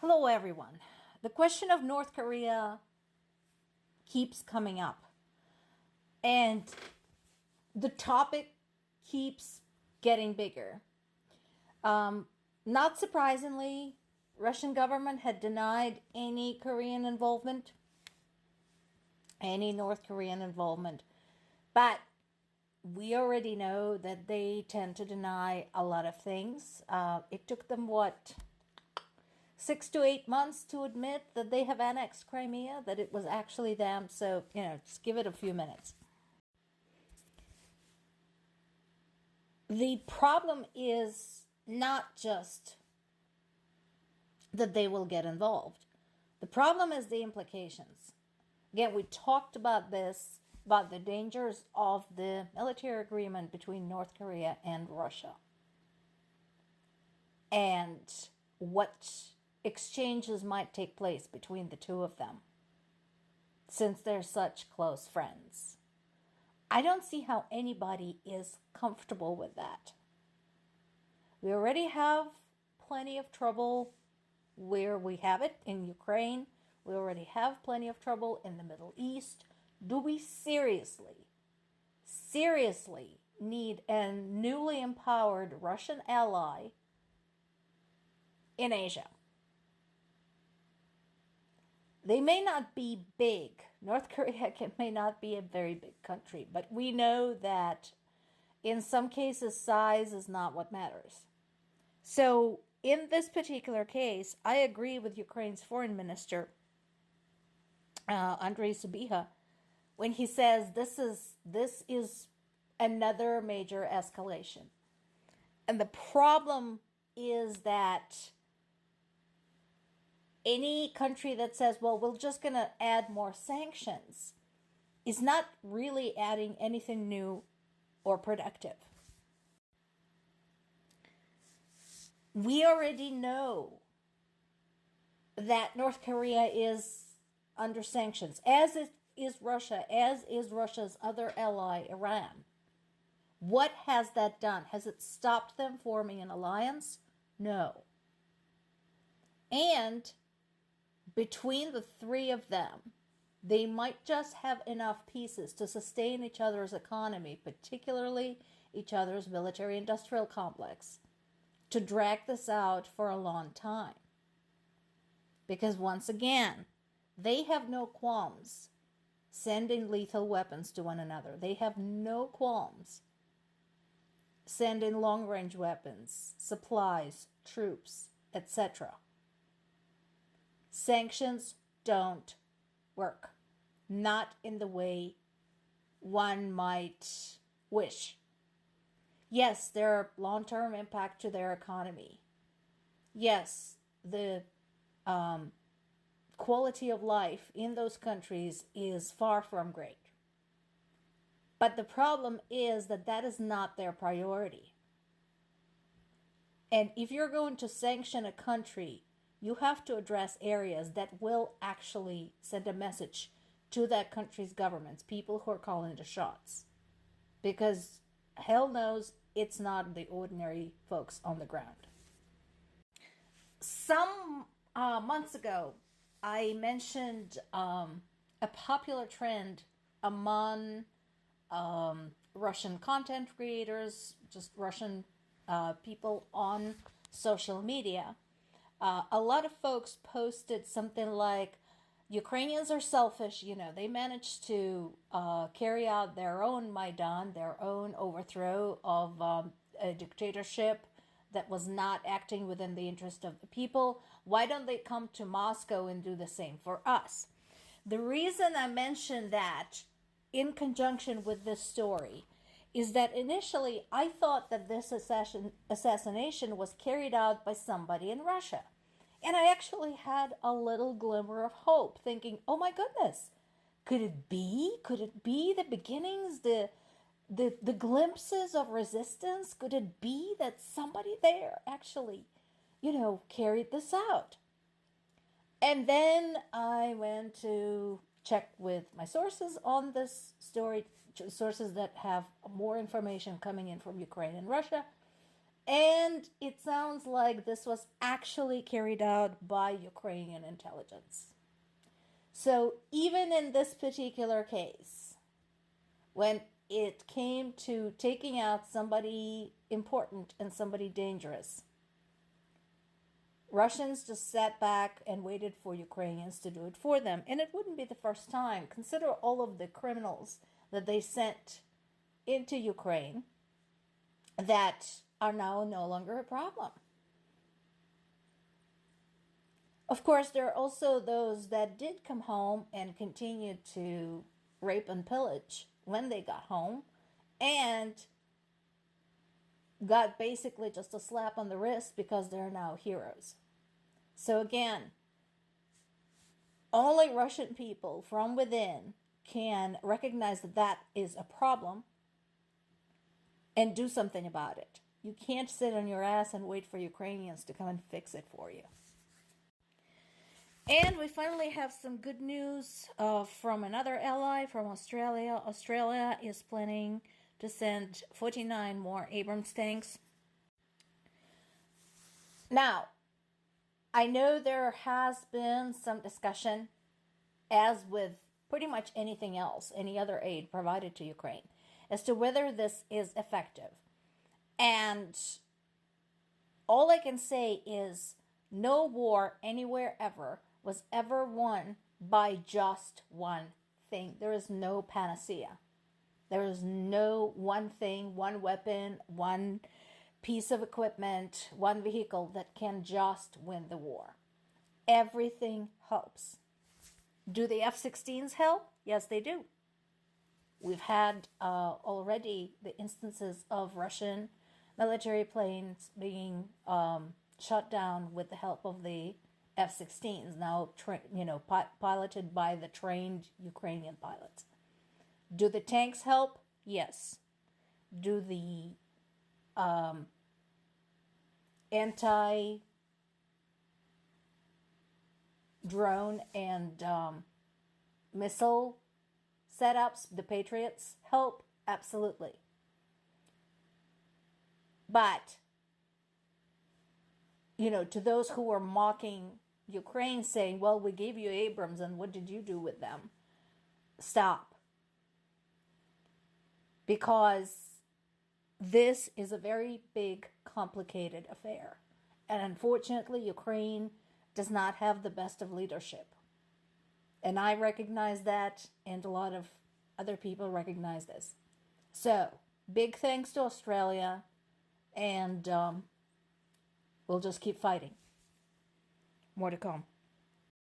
Hello, everyone. The question of North Korea keeps coming up, and the topic keeps getting bigger. Not surprisingly, Russian government had denied any Korean involvement, any North Korean involvement, but we already know that they tend to deny a lot of things. It took them 6 to 8 months to admit that they have annexed Crimea, that it was actually them. So, just give it a few minutes. The problem is not just that they will get involved. The problem is the implications. Again, we talked about this, about the dangers of the military agreement between North Korea and Russia. And what exchanges might take place between the two of them, since they're such close friends. I don't see how anybody is comfortable with that. We already have plenty of trouble where we have it in Ukraine. We already have plenty of trouble in the Middle East. Do we seriously need a newly empowered Russian ally in Asia? They may not be big. North Korea may not be a very big country, but we know that in some cases, size is not what matters. So in this particular case, I agree with Ukraine's foreign minister, Andrei Sybiha, when he says this is another major escalation. And the problem is that any country that says, well, we're just going to add more sanctions is not really adding anything new or productive. We already know that North Korea is under sanctions, as is Russia, as is Russia's other ally, Iran. What has that done? Has it stopped them forming an alliance? No. And between the three of them, they might just have enough pieces to sustain each other's economy, particularly each other's military-industrial complex, to drag this out for a long time. Because once again, they have no qualms sending lethal weapons to one another. They have no qualms sending long-range weapons, supplies, troops, etc. Sanctions don't work. Not in the way one might wish. Yes, there are long-term impact to their economy. Yes, the quality of life in those countries is far from great. But the problem is that is not their priority. And if you're going to sanction a country, you have to address areas that will actually send a message to that country's governments, people who are calling the shots. Because hell knows it's not the ordinary folks on the ground. Some months ago, I mentioned a popular trend among Russian content creators, just Russian people on social media. A lot of folks posted something like, Ukrainians are selfish, they managed to carry out their own Maidan, their own overthrow of a dictatorship that was not acting within the interest of the people. Why don't they come to Moscow and do the same for us? The reason I mentioned that in conjunction with this story is that initially I thought that this assassination was carried out by somebody in Russia. And I actually had a little glimmer of hope, thinking, oh my goodness, could it be? Could it be the beginnings, the glimpses of resistance? Could it be that somebody there actually, carried this out? And then I went to check with my sources on this story, sources that have more information coming in from Ukraine and Russia. And it sounds like this was actually carried out by Ukrainian intelligence. So even in this particular case, when it came to taking out somebody important and somebody dangerous, Russians just sat back and waited for Ukrainians to do it for them. And it wouldn't be the first time. Consider all of the criminals that they sent into Ukraine that are now no longer a problem. Of course, there are also those that did come home and continued to rape and pillage when they got home and got basically just a slap on the wrist because they're now heroes. So again, only Russian people from within can recognize that that is a problem and do something about it. You can't sit on your ass and wait for Ukrainians to come and fix it for you. And we finally have some good news from another ally, from Australia. Australia is planning to send 49 more Abrams tanks. Now, I know there has been some discussion, as with pretty much anything else, any other aid provided to Ukraine, as to whether this is effective. And all I can say is no war anywhere ever was ever won by just one thing. There is no panacea. There is no one thing, one weapon, one piece of equipment, one vehicle that can just win the war. Everything helps. Do the F-16s help? Yes, they do. We've had already the instances of Russian military planes being shot down with the help of the F-16s, now piloted by the trained Ukrainian pilots. Do the tanks help? Yes. Do the anti-drone and missile setups, the Patriots, help? Absolutely. But, to those who were mocking Ukraine, saying, well, we gave you Abrams, and what did you do with them? Stop. Because this is a very big, complicated affair. And unfortunately, Ukraine does not have the best of leadership. And I recognize that, and a lot of other people recognize this. So, big thanks to Australia, and we'll just keep fighting. More to come.